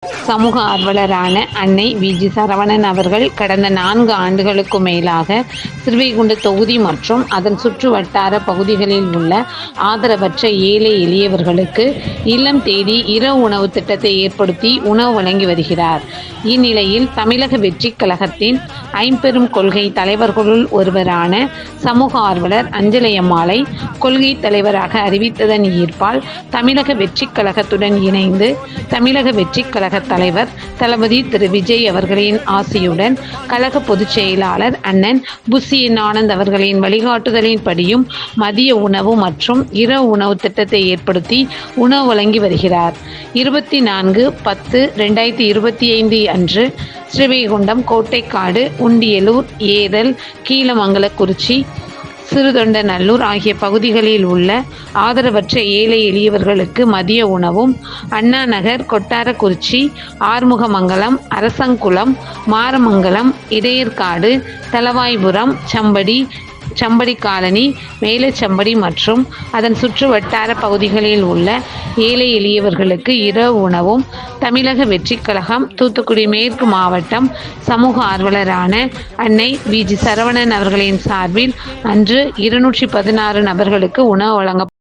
சமூக ஆர்வலரான அன்னை வி.ஜி. சரவணன் அவர்கள் கடந்த 4 ஆண்டுகளுக்கு மேலாக ஸ்ரீவைகுண்ட தொகுதி மற்றும் அதன் சுற்றுவட்டார பகுதிகளில் உள்ள ஆதரவற்ற ஏழை எளியவர்களுக்கு இல்லம் தேடி இரவு உணவு திட்டத்தை ஏற்படுத்தி உணவு வழங்கி வருகிறார். இந்நிலையில் தமிழக வெற்றிக் கழகத்தின் ஐம்பெரும் கொள்கை தலைவர்களுள் ஒருவரான சமூக ஆர்வலர் அஞ்சலையம்மாளை கொள்கை தலைவராக அறிவித்ததன் ஈர்ப்பால் தமிழக வெற்றிக் கழகத்துடன் இணைந்து தமிழக வெற்றிக் கழக தலைவர் தளபதி திரு விஜய் அவர்களின் ஆசியுடன் கழக பொதுச் செயலாளர் அண்ணன் புஷியன் ஆனந்த் அவர்களின் வழிகாட்டுதலின்படியும் மதிய உணவு மற்றும் இரவு உணவு திட்டத்தை ஏற்படுத்தி உணவு வழங்கி வருகிறார். 24/10/2025 அன்று ஸ்ரீவைகுண்டம், கோட்டைக்காடு, உண்டியலூர், ஏரல், கீழமங்கலக்குறிச்சி, சிறுதொண்டநல்லூர் ஆகிய பகுதிகளில் உள்ள ஆதரவற்ற ஏழை எளியவர்களுக்கு மதிய உணவும், அண்ணாநகர், கொட்டாரக்குறிச்சி, ஆறுமுகமங்கலம், அரசங்குளம், மாரமங்கலம், இடையர்காடு, தளவாய்புரம், சம்படி காலனி, மேலச்சம்படி மற்றும் அதன் சுற்று வட்டார பகுதிகளில் உள்ள ஏழை எளியவர்களுக்கு இரவு உணவும் தமிழக வெற்றிக் கழகம் தூத்துக்குடி மேற்கு மாவட்டம் சமூக ஆர்வலரான அன்னை வி.ஜி. சரவணன் அவர்களின் சார்பில் அன்று 216 நபர்களுக்கு உணவு வழங்கப்பட்டது.